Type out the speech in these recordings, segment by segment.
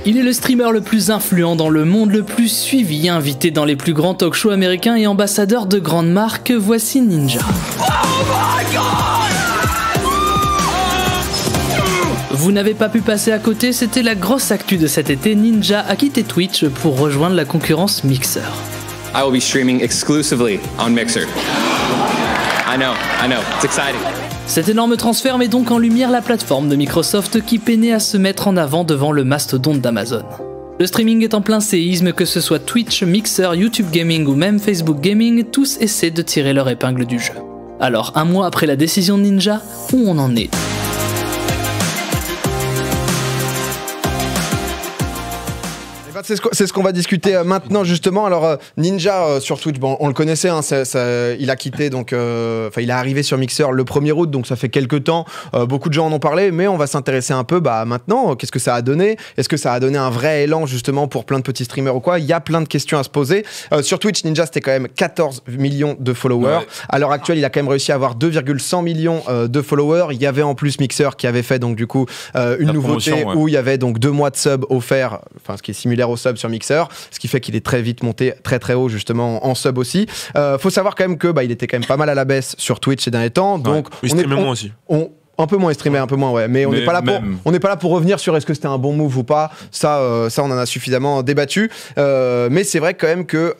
Il est le streamer le plus influent dans le monde, le plus suivi, invité dans les plus grands talk shows américains et ambassadeur de grandes marques. Voici Ninja. Vous n'avez pas pu passer à côté, c'était la grosse actu de cet été. Ninja a quitté Twitch pour rejoindre la concurrence Mixer. I will be streaming exclusively on Mixer. I know, it's exciting. Cet énorme transfert met donc en lumière la plateforme de Microsoft qui peinait à se mettre en avant devant le mastodonte d'Amazon. Le streaming est en plein séisme, que ce soit Twitch, Mixer, YouTube Gaming ou même Facebook Gaming, tous essaient de tirer leur épingle du jeu. Alors, un mois après la décision de Ninja, où on en est ? C'est ce qu'on va discuter maintenant justement. Alors Ninja sur Twitch, bon, on le connaissait, hein, il a quitté donc, il est arrivé sur Mixer le 1er août, donc ça fait quelques temps. Beaucoup de gens en ont parlé, mais on va s'intéresser un peu. Maintenant, qu'est-ce que ça a donné ? Est-ce que ça a donné un vrai élan justement pour plein de petits streamers ou quoi ? Il y a plein de questions à se poser. Sur Twitch, Ninja c'était quand même 14 millions de followers. Ouais. À l'heure actuelle, il a quand même réussi à avoir 2,100 millions de followers. Il y avait en plus Mixer qui avait fait donc du coup une nouveauté où il y avait donc 2 mois de sub offerts, enfin ce qui est similaire au sub sur Mixer, ce qui fait qu'il est très vite monté très très haut justement en sub aussi. Faut savoir quand même que il était quand même pas mal à la baisse sur Twitch ces derniers temps, donc il streamait moins aussi. Un peu moins streamé, un peu moins, ouais. Mais on n'est pas là pour revenir sur est-ce que c'était un bon move ou pas. Ça, on en a suffisamment débattu. Mais c'est vrai quand même que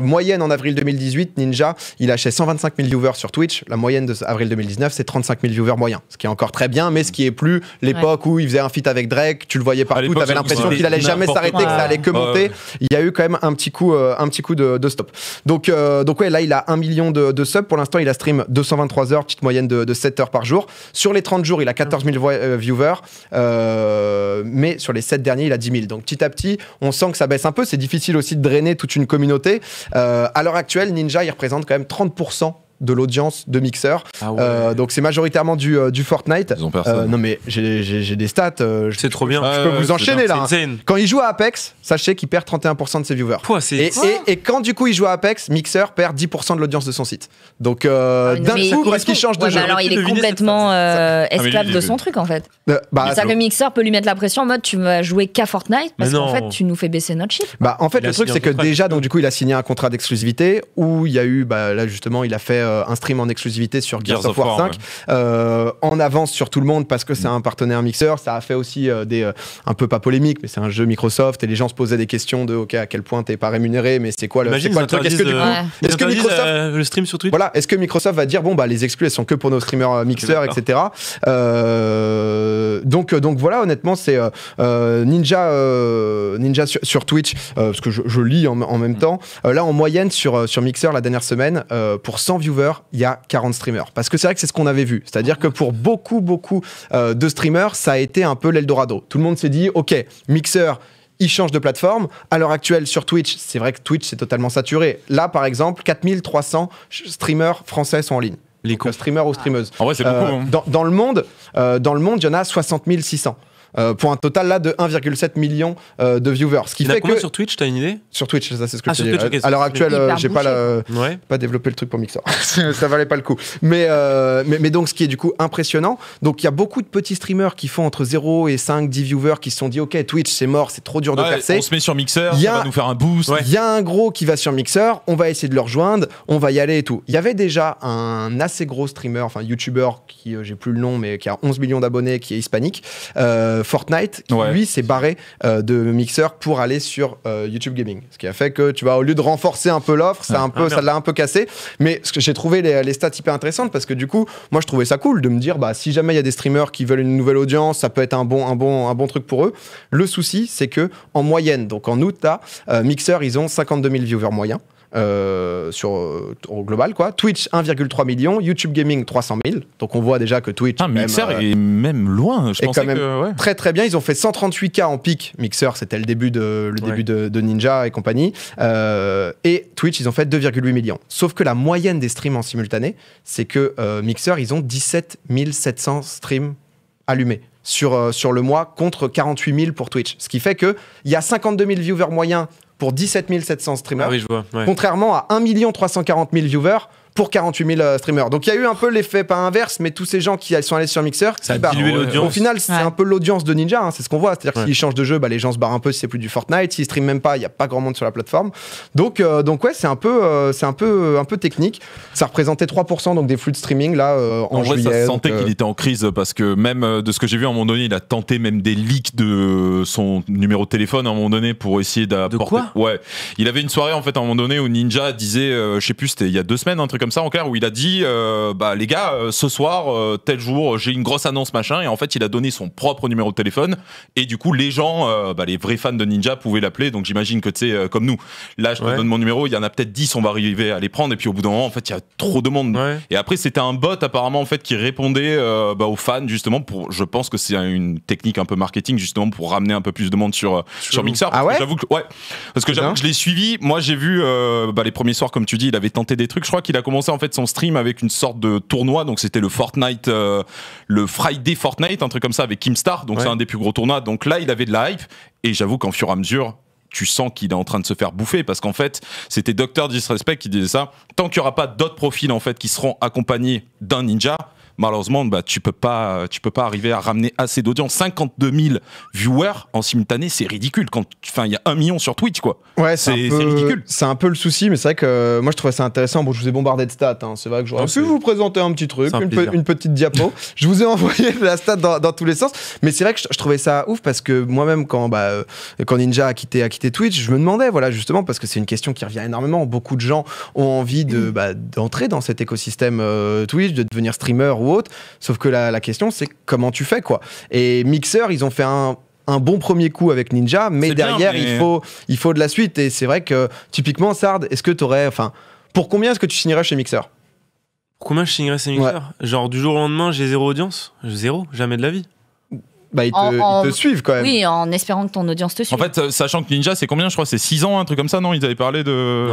moyenne en avril 2018, Ninja, il lâchait 125 000 viewers sur Twitch. La moyenne de avril 2019, c'est 35 000 viewers moyens. Ce qui est encore très bien, mais ce qui est plus l'époque où il faisait un feat avec Drake. Tu le voyais partout. T'avais l'impression qu'il allait jamais s'arrêter, que ça allait que monter. Il y a eu quand même un petit coup de stop. Donc ouais, là, il a 1 million de subs. Pour l'instant, il a stream 223 heures, petite moyenne de 7 heures par jour. Sur les 30 jours, il a 14 000 viewers, mais sur les 7 derniers, il a 10 000. Donc petit à petit, on sent que ça baisse un peu. C'est difficile aussi de drainer toute une communauté. À l'heure actuelle, Ninja, il représente quand même 30% de l'audience de Mixer. Ah ouais. Donc c'est majoritairement du Fortnite. Ils ont personne. Non mais j'ai des stats. C'est trop bien. Je peux vous enchaîner là. Quand il joue à Apex, sachez qu'il perd 31% de ses viewers. Et quand du coup il joue à Apex, Mixer perd 10% de l'audience de son site. Donc d'un coup, parce qu'il change de jeu. Alors il est complètement esclave de son truc en fait. C'est-à-dire que Mixer peut lui mettre la pression en mode tu vas jouer qu'à Fortnite parce qu'en fait tu nous fais baisser notre chiffre. En fait le truc c'est que déjà donc du coup il a signé un contrat d'exclusivité où il y a eu là justement il a fait un stream en exclusivité sur Gears of War 5 en avance sur tout le monde parce que c'est un partenaire Mixer. Ça a fait aussi un peu pas polémique, mais c'est un jeu Microsoft et les gens se posaient des questions de à quel point t'es pas rémunéré, mais c'est quoi le truc? Est-ce que du coup est-ce que Microsoft le stream sur Twitch, voilà, est-ce que Microsoft va dire bon les exclus elles sont que pour nos streamers Mixer, etc. Donc voilà, honnêtement c'est Ninja sur Twitch parce que je lis en même temps là en moyenne sur Mixer la dernière semaine pour 100 viewers il y a 40 streamers. Parce que c'est vrai que c'est ce qu'on avait vu. C'est-à-dire que pour beaucoup de streamers, ça a été un peu l'Eldorado. Tout le monde s'est dit, ok, Mixer, il change de plateforme. À l'heure actuelle, sur Twitch, c'est vrai que Twitch, c'est totalement saturé. Là, par exemple, 4300 streamers français sont en ligne. Les streamers ou streameuses. En vrai, c'est beaucoup. Dans le monde, il y en a 60 600. Pour un total là de 1,7 million de viewers. Ce qui fait que sur Twitch, t'as une idée? Sur Twitch, ça c'est ce que je dis. Okay. À l'heure actuelle, j'ai pas développé le truc pour Mixer. Ça valait pas le coup. Mais donc ce qui est du coup impressionnant. Donc il y a beaucoup de petits streamers qui font entre 0 et 5, 10 viewers qui se sont dit ok, Twitch c'est mort, c'est trop dur de percer. On se met sur Mixer, ça va nous faire un boost. Il y a un gros qui va sur Mixer, on va essayer de le rejoindre, on va y aller et tout. Il y avait déjà un assez gros streamer, enfin YouTuber qui j'ai plus le nom mais qui a 11 millions d'abonnés, qui est hispanique. Fortnite qui lui s'est barré de Mixer pour aller sur YouTube Gaming, ce qui a fait que tu vois, au lieu de renforcer un peu l'offre, ça l'a un peu cassé. Mais ce que j'ai trouvé les stats hyper intéressantes parce que du coup moi je trouvais ça cool de me dire si jamais il y a des streamers qui veulent une nouvelle audience, ça peut être un bon truc pour eux. Le souci c'est que en moyenne, donc en août là, Mixer ils ont 52 000 viewers moyens. Au global quoi. Twitch 1,3 million, YouTube Gaming 300 000. Donc on voit déjà que Twitch Mixer est même loin. Je pensais quand même très très bien. Ils ont fait 138K en pic. Mixer c'était le début de Ninja et compagnie. Et Twitch ils ont fait 2,8 millions. Sauf que la moyenne des streams en simultané, c'est que Mixer ils ont 17 700 streams allumés sur le mois contre 48 000 pour Twitch. Ce qui fait qu'il y a 52 000 viewers moyens pour 17 700 streamers, contrairement à 1 340 000 viewers pour 48 000 streamers. Donc il y a eu un peu l'effet, pas inverse, mais tous ces gens qui sont allés sur Mixer, ça a dilué l'audience. Au final, c'est un peu l'audience de Ninja, c'est ce qu'on voit. C'est-à-dire qu'ils changent de jeu, les gens se barrent un peu si c'est plus du Fortnite. S'ils streament même pas, il n'y a pas grand monde sur la plateforme. Donc ouais, c'est un peu technique. Ça représentait 3% donc des flux de streaming là en juillet. Ça se sentait qu'il était en crise parce que même de ce que j'ai vu à un moment donné, il a tenté même des leaks de son numéro de téléphone à un moment donné pour essayer d'apporter. De quoi ? Ouais, il avait une soirée en fait à un moment donné où Ninja disait, je sais plus, c'était il y a 2 semaines, un truc comme ça en clair, où il a dit, les gars, ce soir, tel jour, j'ai une grosse annonce machin, et en fait il a donné son propre numéro de téléphone, et du coup les gens, les vrais fans de Ninja pouvaient l'appeler. Donc j'imagine que tu sais, comme nous, là je te donne mon numéro, il y en a peut-être 10, on va arriver à les prendre, et puis au bout d'un moment en fait il y a trop de monde. Et après c'était un bot apparemment en fait qui répondait aux fans justement pour, je pense que c'est une technique un peu marketing justement pour ramener un peu plus de monde sur Mixer. Ah ouais, j'avoue que je l'ai suivi. Moi j'ai vu les premiers soirs, comme tu dis, il avait tenté des trucs. Je crois qu'il a commencé en fait son stream avec une sorte de tournoi, donc c'était le Fortnite, le Friday Fortnite, un truc comme ça avec Keemstar, donc c'est un des plus gros tournois. Donc là il avait de la hype, et j'avoue qu'en fur et à mesure tu sens qu'il est en train de se faire bouffer, parce qu'en fait c'était Dr Disrespect qui disait ça, tant qu'il n'y aura pas d'autres profils en fait qui seront accompagnés d'un ninja, malheureusement tu peux pas arriver à ramener assez d'audience. 52 000 viewers en simultané, c'est ridicule. Il y a 1 million sur Twitch, quoi. Ouais, c'est ridicule. C'est un peu le souci, mais c'est vrai que moi je trouvais ça intéressant. Bon, je vous ai bombardé de stats, c'est vrai que j'aurais pu vous présenter un petit truc, une petite diapo. Je vous ai envoyé la stat dans tous les sens, mais c'est vrai que je trouvais ça ouf, parce que moi-même quand Ninja a quitté Twitch, je me demandais, voilà, justement, parce que c'est une question qui revient énormément. Beaucoup de gens ont envie d'entrer dans cet écosystème Twitch, de devenir streamer ou autre, sauf que la question c'est comment tu fais, quoi. Et Mixer, ils ont fait un bon premier coup avec Ninja, mais derrière il faut de la suite. Et c'est vrai que typiquement Sard, est-ce que t'aurais, pour combien est-ce que tu signerais chez Mixer? Pour combien je signerais chez Mixer? Genre du jour au lendemain j'ai 0 audience? Zéro, jamais de la vie. Ils te suivent quand même. Oui, en espérant que ton audience te suive. En fait, sachant que Ninja, c'est combien? Je crois c'est 6 ans, un truc comme ça, non? Ils avaient parlé de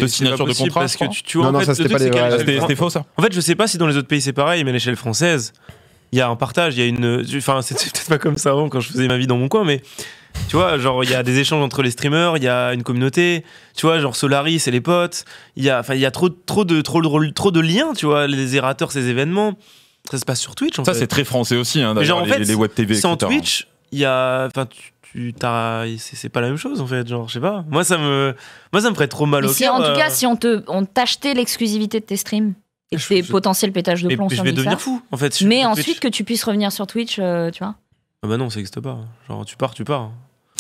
signature de contrat. Parce que tu vois, en fait, c'était faux, ça. En fait, je sais pas si dans les autres pays c'est pareil, mais à l'échelle française, il y a un partage, il y a une. Enfin, c'était peut-être pas comme ça avant quand je faisais ma vie dans mon coin, mais tu vois, genre, il y a des échanges entre les streamers, il y a une communauté, tu vois, genre Solaris et les potes, il y a trop de liens, tu vois, les errateurs, ces événements. Ça se passe sur Twitch, en fait. Ça, c'est très français aussi, hein, d'ailleurs, les web TV, sans Twitch, il y a... Enfin, c'est pas la même chose, en fait, genre, je sais pas. Moi, ça me ferait trop mal au cœur. En tout cas, si on t'achetait l'exclusivité de tes streams et tes potentiels pétages de plomb sur Mixer. Je vais devenir fou, en fait. Mais ensuite, que tu puisses revenir sur Twitch, tu vois. Ah bah non, ça n'existe pas. Genre, tu pars.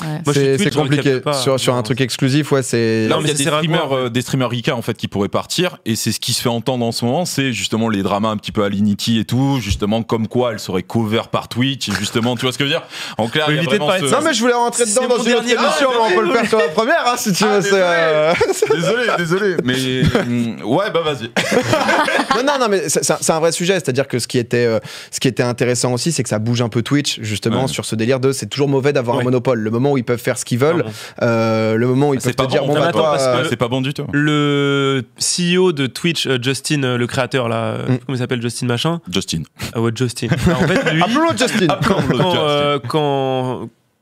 Ouais. C'est compliqué sur un truc exclusif, c'est. Non, mais il y a des streamers Rika en fait qui pourraient partir, et c'est ce qui se fait entendre en ce moment, c'est justement les dramas un petit peu à Linity et tout, justement comme quoi elle serait cover par Twitch, et justement, tu vois ce que je veux dire. En clair, il y a vraiment Non, mais je voulais rentrer dedans dans une autre émission, mais on peut le faire sur la première, si tu veux. Désolé, mais vas-y. Non, mais c'est un vrai sujet, c'est-à-dire que ce qui était intéressant aussi, c'est que ça bouge un peu Twitch, justement, sur ce délire de c'est toujours mauvais d'avoir un monopole. Le moment où ils peuvent faire ce qu'ils veulent, le moment où ils peuvent te dire c'est pas bon du tout. Le CEO de Twitch, Justin, le créateur là, comment il s'appelle, Justin machin? Justin. Ah ouais, Justin. En fait, lui, appelons-le Justin.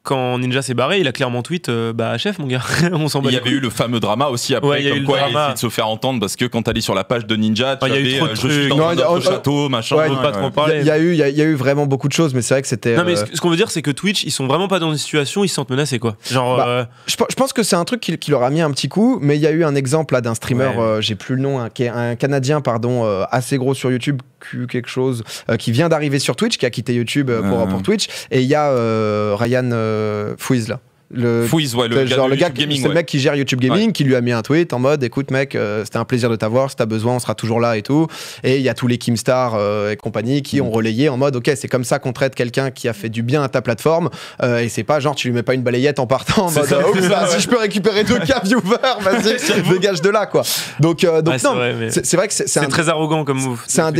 Quand Ninja s'est barré, il a clairement tweet chef, mon gars, on s'en bat. Il y avait eu le fameux drama aussi après, comme quoi il a essayé de se faire entendre, parce que quand t'allais sur la page de Ninja, tu avais je suis dans notre château, machin. Pas trop parler. Il y a eu vraiment beaucoup de choses, mais c'est vrai que c'était. Non, mais ce qu'on veut dire, c'est que Twitch, ils sont vraiment pas dans une situation, ils se sentent menacés, quoi. Genre. Je pense que c'est un truc qui leur a mis un petit coup, mais il y a eu un exemple là d'un streamer, j'ai plus le nom, qui est un Canadien, assez gros sur YouTube, quelque chose, qui vient d'arriver sur Twitch, qui a quitté YouTube pour Twitch, et il y a Ryan Fouiz là. Fouiz, le gars, c'est le mec qui gère YouTube Gaming, qui lui a mis un tweet en mode écoute mec, c'était un plaisir de t'avoir, si t'as besoin on sera toujours là et tout. Et il y a tous les Keemstar et compagnie qui ont relayé en mode ok, c'est comme ça qu'on traite quelqu'un qui a fait du bien à ta plateforme, et c'est pas genre tu lui mets pas une balayette en partant en mode si je peux récupérer 2K viewers, vas-y dégage de là, quoi. Donc c'est vrai que c'est très arrogant comme move. C'est un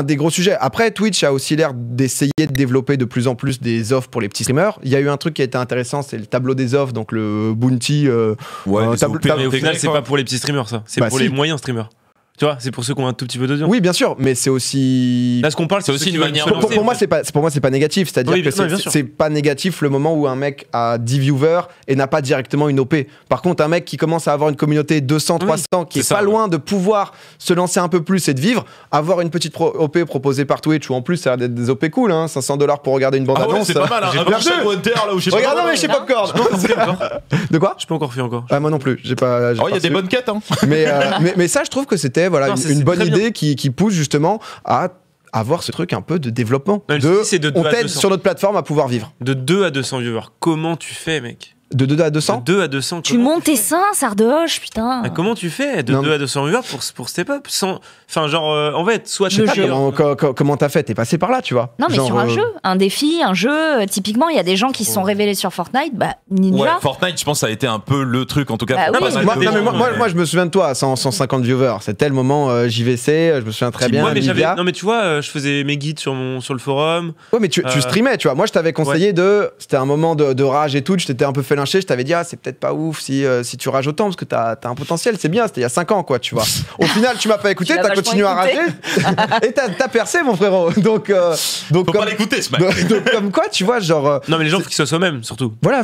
des gros sujets. Après, Twitch a aussi l'air d'essayer de développer de plus en plus des offres pour les petits streamers. Il y a eu un truc qui a été intéressant, c'est le tableau des offres, donc le Bounty. Mais au final, c'est pas pour les petits streamers, ça. C'est pour les moyens streamers. Tu vois, c'est pour ceux qui ont un tout petit peu d'audience. Oui, bien sûr, mais c'est aussi. Là, ce qu'on parle, c'est aussi une manière. Pour moi, c'est pas négatif. C'est-à-dire que c'est pas négatif le moment où un mec a 10 viewers et n'a pas directement une OP. Par contre, un mec qui commence à avoir une communauté 200, 300, qui est pas loin de pouvoir se lancer un peu plus et de vivre, avoir une petite OP proposée par Twitch, ou en plus, ça a des OP cool, hein, $500 pour regarder une bande-annonce. C'est pas mal, hein. Regardez, mais chez Popcorn. De quoi? Je peux encore faire encore. Moi non plus. J'ai pas. Il y a des bonnes quêtes, hein. Mais ça, je trouve que c'était une bonne idée qui pousse justement à avoir ce truc un peu de développement. On t'aide sur notre plateforme à pouvoir vivre. De 2 à 200 viewers, comment tu fais, mec? De 2 à 200 De 2 à 200. Tu montes tes seins, Sardoche, putain. Comment tu fais de 2 à 200 viewers pour step up Enfin, genre, en fait, soit tu comment t'as fait? T'es passé par là, tu vois. Non, mais sur un jeu, un défi, un jeu. Typiquement, il y a des gens qui se sont révélés sur Fortnite. Ninja. Ouais, Fortnite, je pense, ça a été un peu le truc, en tout cas. Moi, je me souviens de toi, 150 viewers. C'était le moment JVC, je me souviens très bien. Non, mais tu vois, je faisais mes guides sur le forum. Ouais, mais tu streamais, tu vois. Moi, je t'avais conseillé c'était un moment de rage et tout. Je t'étais un peu fait lyncher. Je t'avais dit, c'est peut-être pas ouf si tu rages autant parce que t'as un potentiel. C'est bien, c'était il y a 5 ans, quoi, tu vois. Au final, tu m'as pas écouté, t'as continué à rager et t'as percé, mon frérot. Donc faut pas l'écouter, ce mec. Donc, comme quoi, tu vois, genre. Non, mais les gens, faut qu'ils soient soi-même, surtout. Voilà,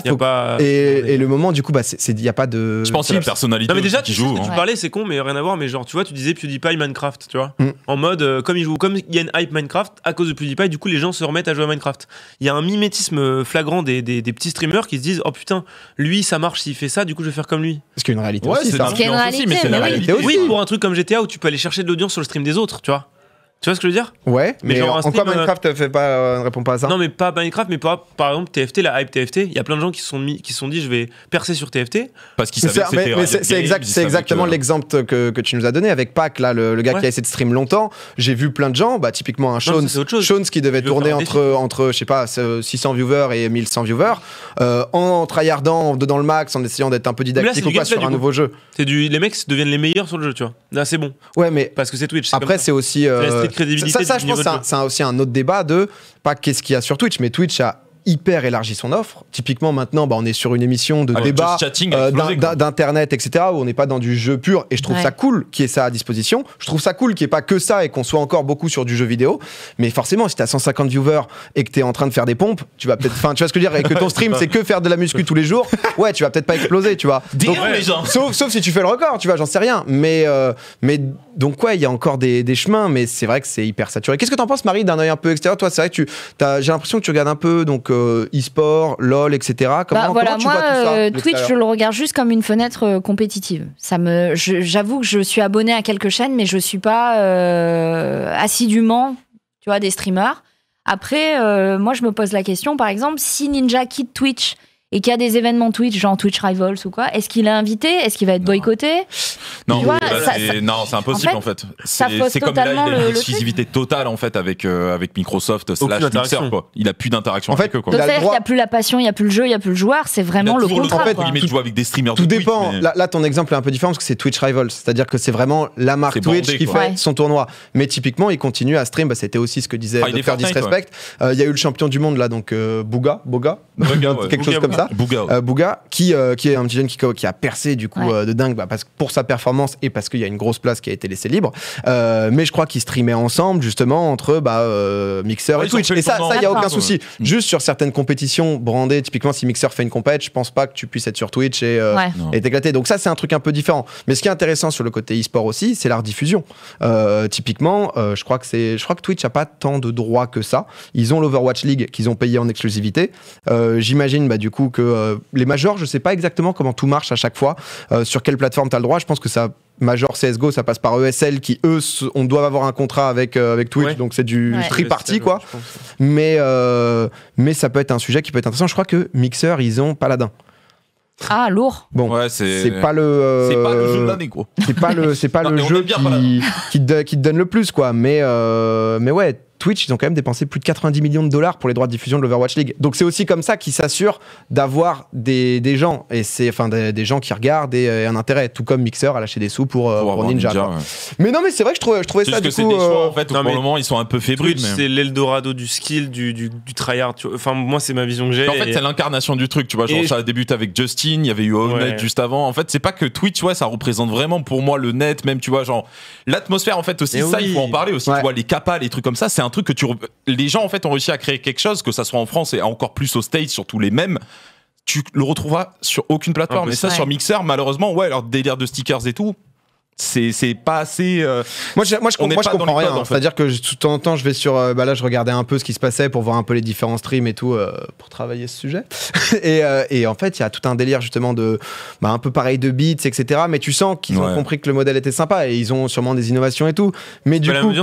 et le moment, du coup, il y a pas de. Je pense qu'il y a la personnalité. Non, mais déjà, qui joue. Tu parlais, c'est con, mais rien à voir. Mais genre, tu vois, tu disais PewDiePie Minecraft, tu vois. En mode, comme il y a une hype Minecraft, à cause de PewDiePie, du coup, les gens se remettent à jouer à Minecraft. Il y a un mimétisme flagrant des petits streamers qui se disent, oh putain, lui, ça marche s'il fait ça, du coup, je vais faire comme lui. Parce qu'il y a une réalité aussi, ça. C'est une réalité, mais la réalité aussi. Oui, pour un truc comme GTA où tu peux aller chercher de l'audience sur le stream des autres, tu vois. Tu vois ce que je veux dire? Ouais, mais genre en quoi Minecraft ne répond pas à ça? Non, mais pas Minecraft, mais par exemple TFT, la hype TFT. Il y a plein de gens qui se sont dit je vais percer sur TFT parce qu'ils savaient que c'était. C'est exactement l'exemple que tu nous as donné avec Pac, là, le gars qui a essayé de stream longtemps. J'ai vu plein de gens, typiquement un Shones qui devait tourner entre je sais pas 600 viewers et 1100 viewers en tryhardant dans le max, en essayant d'être un peu didactique ou pas sur un nouveau jeu. Les mecs deviennent les meilleurs sur le jeu, tu vois. Là, c'est bon. Ouais, mais parce que c'est Twitch. Après, c'est aussi ça, je pense, c'est aussi un autre débat de pas qu'est-ce qu'il y a sur Twitch, mais Twitch a hyper élargi son offre. Typiquement, maintenant, on est sur une émission de débat d'internet, etc., où on n'est pas dans du jeu pur. Et je trouve ça cool qu'il y ait ça à disposition. Je trouve ça cool qu'il n'y ait pas que ça et qu'on soit encore beaucoup sur du jeu vidéo. Mais forcément, si tu as 150 viewers et que tu es en train de faire des pompes, tu vas peut-être. Enfin, tu vois ce que je veux dire? Et que ton stream, c'est que faire de la muscu tous les jours. Ouais, tu vas peut-être pas exploser, tu vois. Sauf si tu fais le record, tu vois, j'en sais rien. Mais donc, ouais, il y a encore des chemins, mais c'est vrai que c'est hyper saturé. Qu'est-ce que t'en penses, Marie, d'un œil un peu extérieur? Toi, c'est vrai que j'ai l'impression que tu regardes un peu donc e-sport, LOL, etc. Comment tu vois tout ça? Twitch, je le regarde juste comme une fenêtre compétitive. J'avoue que je suis abonnée à quelques chaînes, mais je suis pas assidûment, tu vois, des streamers. Après, moi, je me pose la question, par exemple, si Ninja quitte Twitch et qu'il y a des événements Twitch, genre Twitch Rivals ou quoi, est-ce qu'il est invité? Est-ce qu'il va être boycotté? Non, c'est impossible en fait. C'est comme là, il a une exclusivité totale en fait avec Microsoft / Mixer, quoi. Il a plus d'interaction avec eux, quoi. Donc c'est-à-dire qu'il n'y a plus la passion, il n'y a plus le jeu, il n'y a plus le joueur, c'est vraiment le contrat. En fait, il joue avec des streamers. Tout dépend. Là, ton exemple est un peu différent parce que c'est Twitch Rivals, c'est-à-dire que c'est vraiment la marque Twitch qui fait son tournoi. Mais typiquement, il continue à stream. C'était aussi ce que disait Dr Disrespect. Il y a eu le champion du monde là, donc Boga, quelque chose comme ça. Bouga, qui est un petit jeune qui a percé du coup de dingue pour sa performance et parce qu'il y a une grosse place qui a été laissée libre. Mais je crois qu'ils streamaient ensemble justement entre Mixer et Twitch. Et ça, il y a aucun souci. Juste sur certaines compétitions brandées, typiquement si Mixer fait une compète, je pense pas que tu puisses être sur Twitch et t'éclater. Donc ça, c'est un truc un peu différent. Mais ce qui est intéressant sur le côté e-sport aussi, c'est la rediffusion. Typiquement, je crois que Twitch a pas tant de droits que ça. Ils ont l'Overwatch League qu'ils ont payé en exclusivité. J'imagine du coup que les majors, je sais pas exactement comment tout marche à chaque fois, sur quelle plateforme tu as le droit. Je pense que ça Major CSGO, ça passe par ESL qui eux on doit avoir un contrat avec Twitch, donc c'est du triparty quoi. Mais ça peut être un sujet qui peut être intéressant. Je crois que Mixer ils ont Paladin. Ah, lourd. Bon, c'est pas le jeu de l'année, quoi. C'est pas le jeu qui te donne le plus, quoi. Mais ouais, Twitch, ils ont quand même dépensé plus de 90 millions de dollars pour les droits de diffusion de l'Overwatch League. Donc c'est aussi comme ça qu'ils s'assurent d'avoir des gens, et c'est enfin des gens qui regardent et un intérêt, tout comme Mixer a lâché des sous pour Ninja. Ouais. Mais non, mais c'est vrai que je trouvais ça du coup. C'est des choix en fait. Pour le moment, ils sont un peu fébriles. Twitch, c'est l'Eldorado du skill, du tryhard. Enfin, moi, c'est ma vision que j'ai. En fait, c'est l'incarnation du truc. Tu vois, genre ça a débuté avec Justin. Il y avait eu Allnet juste avant. En fait, c'est pas que Twitch, ça représente vraiment pour moi le net, même tu vois, genre l'atmosphère en fait aussi. Il faut en parler aussi. Tu vois, les capas, les trucs comme ça, c'est un truc que les gens en fait ont réussi à créer quelque chose, que ça soit en France et encore plus aux States, surtout les mêmes. Tu le retrouveras sur aucune plateforme. Et ça, sur Mixer, malheureusement, leur délire de stickers et tout, c'est pas assez. Moi, je comprends rien. En fait. C'est-à-dire que tout le temps en temps, je vais sur. Là, je regardais un peu ce qui se passait pour voir un peu les différents streams et tout pour travailler ce sujet. et en fait, il y a tout un délire justement de un peu pareil de beats, etc. Mais tu sens qu'ils ont compris que le modèle était sympa et ils ont sûrement des innovations et tout. Mais du coup,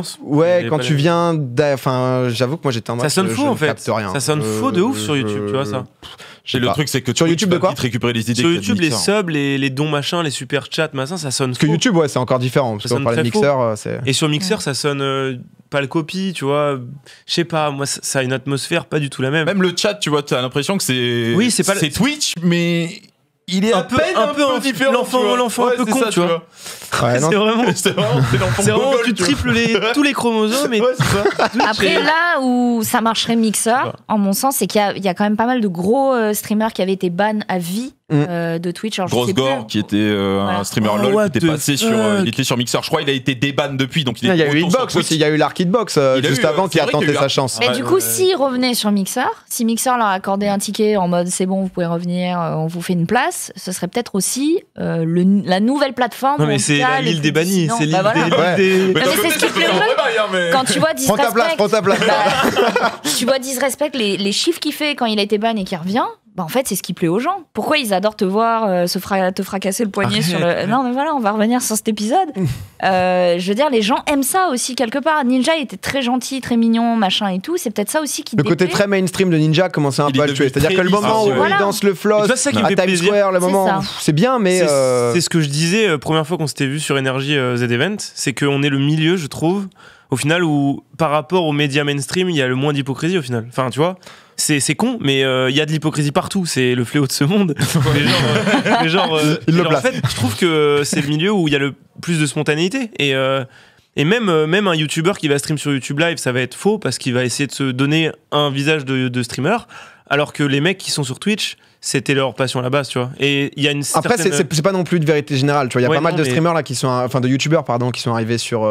quand tu viens, enfin, j'avoue que moi j'étais en mode. Ça sonne faux en fait. Rien. Ça sonne faux de ouf sur YouTube, tu vois ça. Et le truc, c'est que sur YouTube de quoi récupérer les idées. Sur YouTube, les subs, les dons machin, les super chats, machin, ça sonne faux. Parce que YouTube, c'est encore différent. Parce qu'on parle de Mixer, c'est. Et sur Mixer, ça sonne pas le copie, tu vois. Je sais pas, moi, ça a une atmosphère pas du tout la même. Même le chat, tu vois, t'as l'impression que c'est. Oui, c'est pas. C'est Twitch, mais. Il est un peu différent. L'enfant un peu con, tu vois. Ouais, c'est vraiment tu triples tous les chromosomes et Après là où ça marcherait Mixer, en mon sens, c'est qu'il y a quand même pas mal de gros streamers qui avaient été ban à vie de Twitch. Alors, Grosse Gore qui était un streamer LOL qui était passé il était sur Mixer. Je crois il a été déban depuis, donc il y a eu Hitbox aussi. Il y a eu l'Ark Hitbox juste avant qui a tenté sa chance. Mais du coup, s'ils revenaient sur Mixer, si Mixer leur accordait un ticket en mode c'est bon, vous pouvez revenir, on vous fait une place, ce serait peut-être aussi la nouvelle plateforme. Non mais c'est l'île des bannis, c'est l'île des. Mais c'est ce qui plaît. Quand tu vois Disrespect, prends ta place. Tu vois Disrespect, les chiffres qu'il fait quand il a été ban et qu'il revient. En fait, c'est ce qui plaît aux gens. Pourquoi ils adorent te voir te fracasser le poignet sur le. Non, mais voilà, on va revenir sur cet épisode. Je veux dire, les gens aiment ça aussi quelque part. Ninja était très gentil, très mignon, machin et tout. C'est peut-être ça aussi qui. Le côté très mainstream de Ninja commençait un peu à le tuer. C'est-à-dire que le moment où il danse le floss à Times Square, le moment, c'est bien, mais. C'est ce que je disais première fois qu'on s'était vu sur Energy Z Event, c'est qu'on est le milieu, je trouve, au final, où par rapport aux médias mainstream, il y a le moins d'hypocrisie au final. Enfin, tu vois. C'est con, mais il y a de l'hypocrisie partout. C'est le fléau de ce monde. En fait, je trouve que c'est le milieu où il y a le plus de spontanéité. Et même un YouTuber qui va stream sur YouTube Live, ça va être faux parce qu'il va essayer de se donner un visage de streamer, alors que les mecs qui sont sur Twitch, c'était leur passion à la base, tu vois. Et il y a une certaine... Après, c'est pas non plus de vérité générale, tu vois. Il y a pas mal de streamers là qui sont, enfin de youtubeurs pardon, qui sont arrivés sur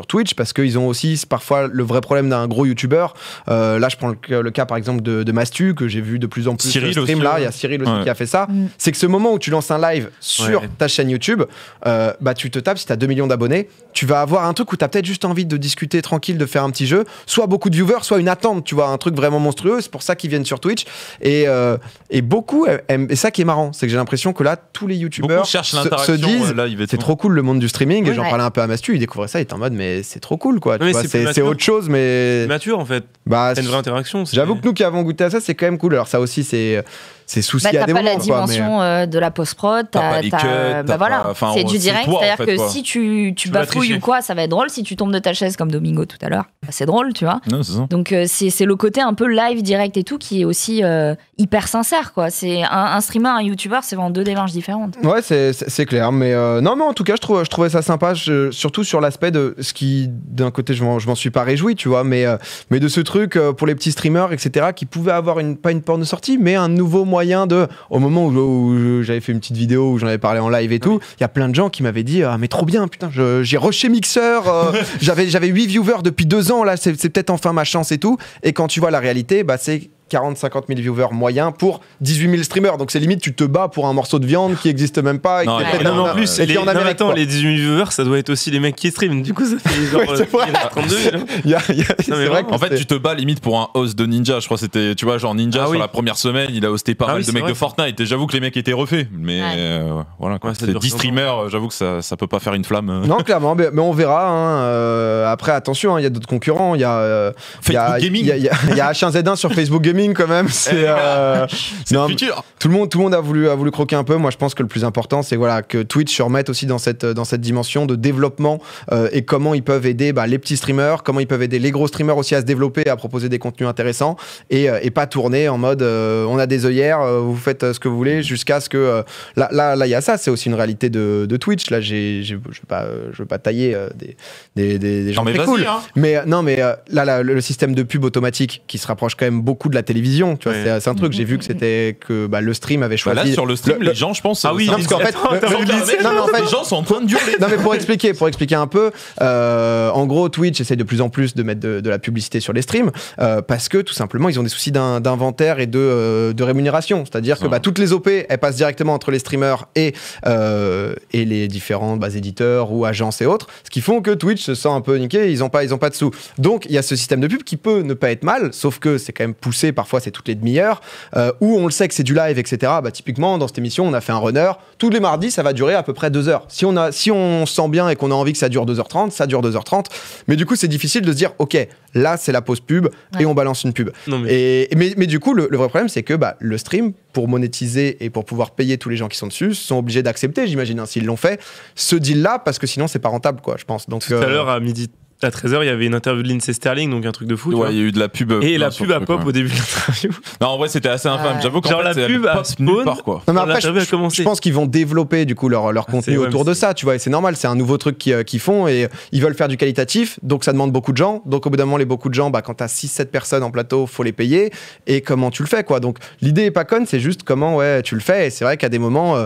Twitch parce qu'ils ont aussi parfois le vrai problème d'un gros youtubeur. Là, je prends le cas par exemple de Mastu que j'ai vu de plus en plus Cyril stream aussi, là. Il y a Cyril aussi qui a fait ça. C'est que ce moment où tu lances un live sur ta chaîne YouTube, tu te tapes si t'as 2 millions d'abonnés, tu vas avoir un truc où t'as peut-être juste envie de discuter tranquille, de faire un petit jeu, soit beaucoup de viewers, soit une attente, tu vois, un truc vraiment monstrueux. C'est pour ça qu'ils viennent sur Twitch et beaucoup aiment. Et ça qui est marrant, c'est que j'ai l'impression que là, tous les youtubeurs se disent c'est trop cool le monde du streaming. Et j'en parlais un peu à Mastu, il découvrait ça, il était en mode mais c'est trop cool quoi. C'est autre chose, mais mature en fait. C'est une vraie interaction. J'avoue que nous qui avons goûté à ça, c'est quand même cool. Alors ça aussi, c'est souci à des moments. T'as pas la dimension de la post-prod, c'est du direct, c'est-à-dire que si tu bafouilles ou quoi, ça va être drôle. Si tu tombes de ta chaise comme Domingo tout à l'heure, c'est drôle, tu vois. Donc c'est le côté un peu live, direct et tout qui est aussi hyper sincère, quoi. C'est un streamer, un YouTuber, c'est vraiment deux démarches différentes. Ouais, c'est clair, mais non, mais en tout cas, je trouvais ça sympa, surtout sur l'aspect de ce qui, d'un côté, je m'en suis pas réjoui, tu vois, mais de ce truc pour les petits streamers, etc., qui pouvaient avoir pas une porte de sortie, mais un nouveau moyen au moment où j'avais fait une petite vidéo où j'en avais parlé en live et tout, il y a plein de gens qui m'avaient dit mais trop bien, putain, j'ai rushé Mixer, j'avais 8 viewers depuis 2 ans, là c'est peut-être enfin ma chance et tout, et quand tu vois la réalité, c'est 40-50 000 viewers moyens pour 18 000 streamers. Donc c'est limite, tu te bats pour un morceau de viande qui existe même pas. Non, en plus, les 18 000 viewers, ça doit être aussi les mecs qui streament. Du coup, ça fait genre 32 000. En fait, tu te bats limite pour un host de Ninja. Je crois que c'était, tu vois, genre Ninja sur la première semaine, il a hosté pas mal de mecs de Fortnite. Et j'avoue que les mecs étaient refaits. Mais voilà, c'est 10 streamers, j'avoue que ça peut pas faire une flamme. Non, clairement, mais on verra. Après, attention, il y a d'autres concurrents. Il y a H1Z1 sur Facebook Gaming streaming quand même, c'est le futur. Tout le monde a voulu croquer un peu. Moi, je pense que le plus important, c'est voilà que Twitch se remette aussi dans cette dimension de développement et comment ils peuvent aider les petits streamers, comment ils peuvent aider les gros streamers aussi à se développer, à proposer des contenus intéressants et pas tourner en mode on a des œillères, vous faites ce que vous voulez jusqu'à ce que là il y a ça, c'est aussi une réalité de Twitch. Là, je veux pas tailler des gens très cool, hein. Mais là le système de pub automatique qui se rapproche quand même beaucoup de la télévision, tu vois, c'est un truc. J'ai vu que c'était que le stream avait choisi. Là sur le stream, les gens, je pense. Ah oui, non, parce qu'en fait, les gens sont en train de hurler. Non mais pour expliquer un peu, en gros Twitch essaie de plus en plus de mettre de la publicité sur les streams parce que tout simplement ils ont des soucis d'inventaire et de rémunération, c'est-à-dire que toutes les OP elles passent directement entre les streamers et les différents éditeurs ou agences et autres, ce qui font que Twitch se sent un peu niqué, ils ont pas de sous. Donc il y a ce système de pub qui peut ne pas être mal, sauf que c'est quand même poussé, parfois c'est toutes les demi-heures, où on le sait que c'est du live, etc. Typiquement dans cette émission on a fait un runner, tous les mardis ça va durer à peu près 2 heures. Si on sent bien et qu'on a envie que ça dure 2h30, ça dure 2h30, mais du coup c'est difficile de se dire ok, là c'est la pause pub et on balance une pub. Mais du coup le vrai problème c'est que le stream, pour monétiser et pour pouvoir payer tous les gens qui sont dessus, sont obligés d'accepter, j'imagine, s'ils l'ont fait, ce deal-là, parce que sinon c'est pas rentable, quoi, je pense. Donc, tout à l'heure, à 13h, il y avait une interview de Lindsay Sterling, donc un truc de fou. Ouais, il y a eu de la pub. Et la pub a pop au début de l'interview. Non, en vrai, c'était assez infâme. J'avoue qu'en fait, la pub a spawn. Quoi. Non, mais après, je pense qu'ils vont développer du coup leur contenu autour de ça, tu vois. Et c'est normal, c'est un nouveau truc qu'ils font et ils veulent faire du qualitatif, donc ça demande beaucoup de gens. Donc au bout d'un moment, les beaucoup de gens, quand t'as 6-7 personnes en plateau, faut les payer. Et comment tu le fais, quoi. Donc l'idée est pas conne, c'est juste comment tu le fais. Et c'est vrai qu'à des moments.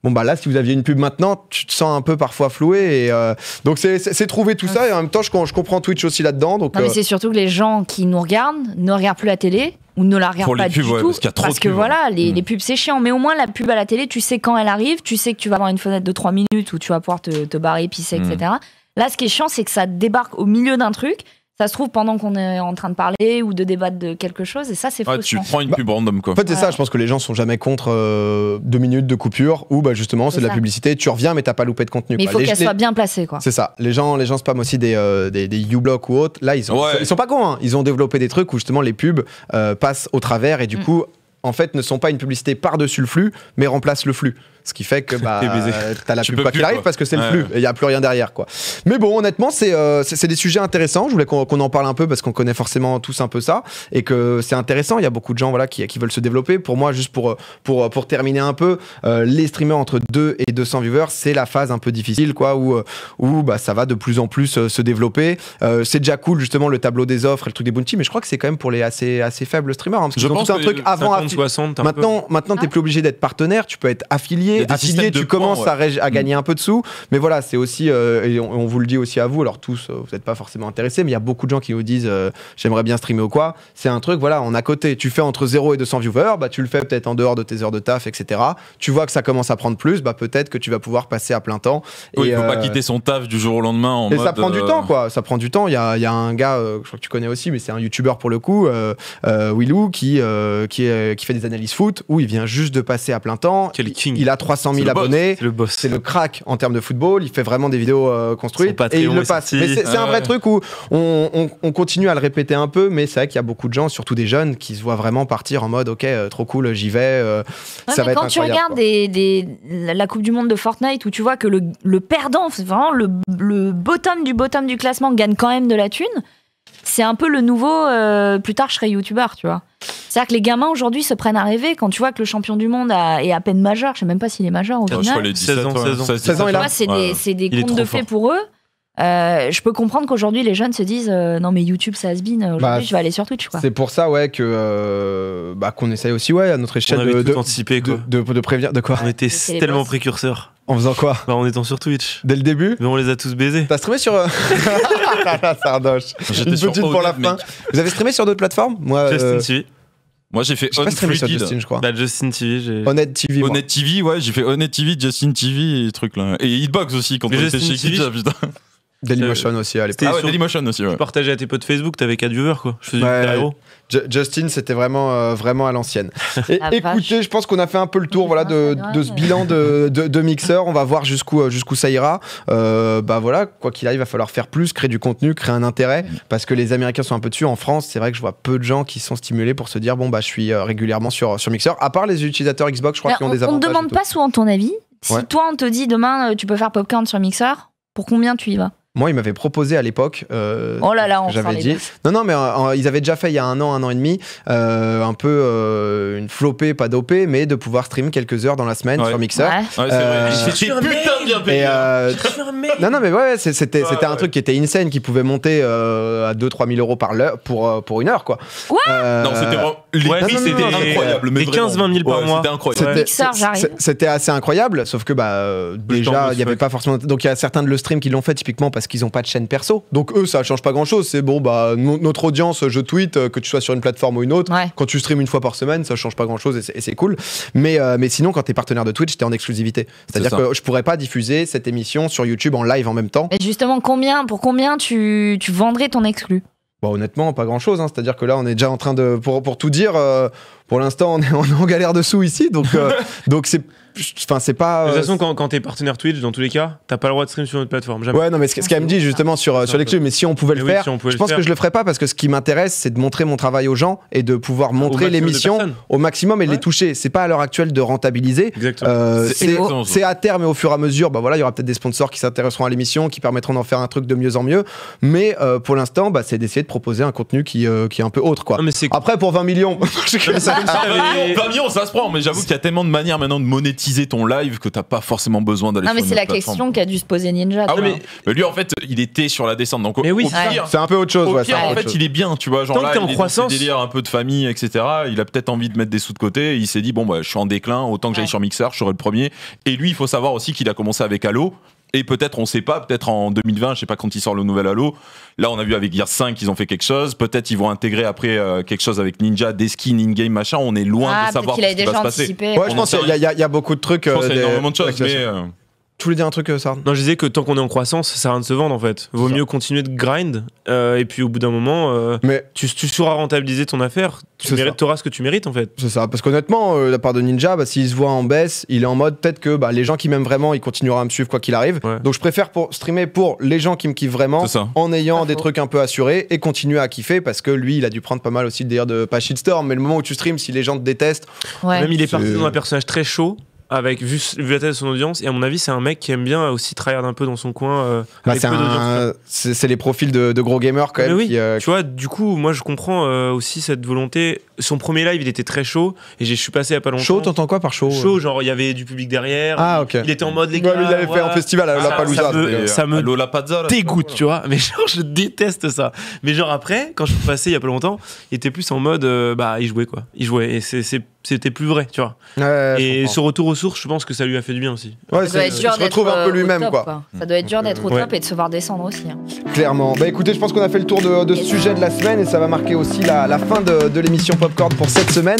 Là, si vous aviez une pub maintenant, tu te sens un peu parfois floué. Et, donc, c'est trouver tout ça. Et en même temps, je comprends Twitch aussi là-dedans. Donc, non, mais c'est surtout que les gens qui nous regardent ne regardent plus la télé ou ne la regardent pas du tout. Parce que voilà, les pubs, c'est chiant. Mais au moins, la pub à la télé, tu sais quand elle arrive. Tu sais que tu vas avoir une fenêtre de 3 minutes où tu vas pouvoir te barrer, pisser, etc. Là, ce qui est chiant, c'est que ça débarque au milieu d'un truc. Ça se trouve pendant qu'on est en train de parler ou de débattre de quelque chose, et ça c'est frustrant. Tu prends une pub random, quoi. En fait c'est ça, je pense que les gens sont jamais contre 2 minutes de coupure où justement c'est de la publicité, tu reviens mais t'as pas loupé de contenu. Mais il faut qu'elle soit bien placée, quoi. C'est ça, les gens spamment aussi des uBlock ou autres, là ils sont pas cons, hein. Ils ont développé des trucs où justement les pubs passent au travers et du coup en fait ne sont pas une publicité par-dessus le flux mais remplacent le flux. Ce qui fait que t'as la pub quoi qu'il arrive parce que c'est le flux et il n'y a plus rien derrière, quoi. Mais bon, honnêtement, c'est des sujets intéressants. Je voulais qu'on en parle un peu parce qu'on connaît forcément tous un peu ça et que c'est intéressant. Il y a beaucoup de gens qui veulent se développer. Pour moi, juste pour terminer un peu, les streamers entre 2 et 200 viewers, c'est la phase un peu difficile, quoi, où ça va de plus en plus se développer. C'est déjà cool justement le tableau des offres et le truc des bounty, mais je crois que c'est quand même pour les assez faibles streamers, hein, parce qu'ils ont tout un truc avant. 50-60. Maintenant, t'es plus obligé d'être partenaire. Tu peux être affilié. Tu commences à gagner un peu de sous, mais voilà, c'est aussi et on vous le dit aussi à vous, alors tous vous n'êtes pas forcément intéressés, mais il y a beaucoup de gens qui vous disent j'aimerais bien streamer ou quoi. C'est un truc, voilà, on a côté, tu fais entre 0 et 200 viewers, tu le fais peut-être en dehors de tes heures de taf, etc. Tu vois que ça commence à prendre plus, peut-être que tu vas pouvoir passer à plein temps. Oui, il faut pas quitter son taf du jour au lendemain en mode. Ça prend du temps, quoi. Ça prend du temps. Il y a un gars, je crois que tu connais aussi, mais c'est un youtubeur pour le coup, Willou, qui fait des analyses foot, où il vient juste de passer à plein temps. Il a 300 000 abonnés. C'est le boss. C'est le crack en termes de football. Il fait vraiment des vidéos construites et il le passe. Mais c'est un vrai truc où on continue à le répéter un peu, mais c'est vrai qu'il y a beaucoup de gens, surtout des jeunes, qui se voient vraiment partir en mode ok, trop cool, j'y vais. Ça va être incroyable. Quand tu regardes la Coupe du Monde de Fortnite, où tu vois que le perdant, vraiment le bottom du classement, gagne quand même de la thune. C'est un peu le nouveau. Plus tard, je serai youtubeur, tu vois. C'est-à-dire que les gamins aujourd'hui se prennent à rêver quand tu vois que le champion du monde est à peine majeur. Je sais même pas s'il est majeur au final. 16 ans. Et là, c'est des contes de fées pour eux. Je peux comprendre qu'aujourd'hui les jeunes se disent non mais YouTube ça has-been, aujourd'hui je vais aller sur Twitch, quoi. C'est pour ça que qu'on essaye aussi à notre échelle de prévenir de quoi. On était tellement précurseurs. En faisant quoi? En étant sur Twitch. Dès le début? Mais on les a tous baisés. T'as streamé sur... Sardoche. J'étais une petite pour la fin. Vous avez streamé sur d'autres plateformes? Moi, Justin TV. Moi j'ai fait Justin, je crois. Justin TV, Honnête TV. Honnête TV, ouais, j'ai fait Honnête TV, Justin TV et trucs là. Et Hitbox aussi quand on était chez Kitsch, putain. Dailymotion aussi à l'époque. Ah ouais, Dailymotion aussi, ouais. Tu partageais à tes potes Facebook, t'avais 4 viewers, quoi. Je faisais du héros. Justin, c'était vraiment, vraiment à l'ancienne. Et écoutez, je pense qu'on a fait un peu le tour voilà, de ce bilan de Mixer. On va voir jusqu'où ça ira. Voilà, quoi qu'il arrive, il va falloir faire plus, créer du contenu, créer un intérêt, parce que les Américains sont un peu dessus. En France, c'est vrai que je vois peu de gens qui sont stimulés pour se dire bon, je suis régulièrement sur Mixer. À part les utilisateurs Xbox, je crois qu'ils ont des avantages. On ne demande pas souvent ton avis. Si toi, on te dit demain, tu peux faire Popcorn sur Mixer, pour combien tu y vas ? Moi, ils m'avaient proposé à l'époque. Oh là là, on j'avais dit. Non, mais ils avaient déjà fait il y a un an et demi, un peu une flopée, pas d'OP, mais de pouvoir stream quelques heures dans la semaine sur Mixer. Ouais, c'est vrai. C'était putain bien payé. Non, mais ouais, c'était un truc qui était insane, qui pouvait monter à 2-3 000 euros par l'heure pour une heure, quoi. Non, c'était vraiment. Les prix, c'était incroyable. Mais 15-20 000 par mois. C'était incroyable. Mixer, j'arrive. C'était assez incroyable, sauf que déjà, il n'y avait pas forcément. Donc, il y a certains de le stream qui l'ont fait typiquement parce qu'ils n'ont pas de chaîne perso. Donc eux, ça change pas grand chose. C'est bon, notre audience, je tweet, que tu sois sur une plateforme ou une autre. Ouais. Quand tu streams une fois par semaine, ça change pas grand chose et c'est cool. Mais sinon, quand t'es partenaire de Twitch, t'es en exclusivité. C'est-à-dire que je pourrais pas diffuser cette émission sur YouTube en live en même temps. Et justement, pour combien tu vendrais ton exclu ? Honnêtement, pas grand-chose. C'est-à-dire que là, on est déjà en train de... Pour tout dire, pour l'instant, on est en galère de sous ici. Donc c'est pas... De toute façon, quand t'es partenaire Twitch, dans tous les cas, t'as pas le droit de stream sur notre plateforme. Jamais. Ouais, non, mais ce qu'elle me dit justement sur l'exclu, mais si on pouvait le faire, je pense que je le ferais pas parce que ce qui m'intéresse, c'est de montrer mon travail aux gens et de pouvoir montrer l'émission au maximum et les toucher. C'est pas à l'heure actuelle de rentabiliser. C'est à terme et au fur et à mesure, il y aura peut-être des sponsors qui s'intéresseront à l'émission, qui permettront d'en faire un truc de mieux en mieux. Mais pour l'instant, c'est d'essayer de proposer un contenu qui est un peu autre, quoi. Non, après, pour 20 millions... 20 millions, ça se prend, mais j'avoue qu'il y a tellement de manières maintenant de monétiser ton live que t'as pas forcément besoin d'aller sur une plateforme. Non, mais c'est la question qu'a dû se poser Ninja. Mais lui, en fait, il était sur la descente. Donc, mais oui, c'est un peu autre chose. Au pire, en fait, il est bien, tu vois. Genre tant là, que t'es en croissance, délire un peu de famille, etc. Il a peut-être envie de mettre des sous de côté. Il s'est dit, je suis en déclin, autant que j'aille sur Mixer, je serai le premier. Et lui, il faut savoir aussi qu'il a commencé avec Halo. Et peut-être, on sait pas, peut-être en 2020, je sais pas quand il sort le nouvel Halo. Là, on a vu avec Gears 5 ils ont fait quelque chose. Peut-être ils vont intégrer après quelque chose avec Ninja, des skins in-game, machin. On est loin de savoir ce qui va se passer. Ouais, je pense qu'il y a beaucoup de trucs. Je pense qu'il y a énormément de choses, mais... Tu voulais dire un truc, Sarn ? Non, je disais que tant qu'on est en croissance, ça sert à rien de se vendre en fait. Vaut mieux continuer de grind et puis au bout d'un moment, tu sauras rentabiliser ton affaire. Tu auras ce que tu mérites en fait. C'est ça, parce qu'honnêtement, de la part de Ninja, s'il se voit en baisse, il est en mode peut-être que les gens qui m'aiment vraiment, ils continueront à me suivre quoi qu'il arrive. Ouais. Donc je préfère streamer pour les gens qui me kiffent vraiment, en ayant des trucs un peu assurés et continuer à kiffer parce que lui, il a dû prendre pas mal aussi le délire de pas shitstorm, mais le moment où tu streams, si les gens te détestent. Ouais. Même il est parti dans un personnage très chaud. Vu la tête de son audience, et à mon avis c'est un mec qui aime bien aussi tryhard un peu dans son coin c'est les profils de gros gamers quand même tu vois, du coup moi je comprends aussi cette volonté. Son premier live il était très chaud et je suis passé il y a pas longtemps. Chaud, t'entends quoi par chaud? Chaud, genre il y avait du public derrière. Ah ok. Il était en mode les gars, il l'avait fait en festival à Lollapalooza. Ça me dégoûte, tu vois, mais genre je déteste ça. Mais genre après quand je suis passé il y a pas longtemps, il était plus en mode il jouait quoi, et c'était plus vrai, tu vois. Et ce retour aux sources, je pense que ça lui a fait du bien aussi. Ouais, ça doit être dur d'être un peu lui-même, top, quoi. Ça doit être dur d'être au top et de se voir descendre aussi. Clairement. Écoutez, je pense qu'on a fait le tour de ce sujet de la semaine et ça va marquer aussi la fin de l'émission Popcorn pour cette semaine.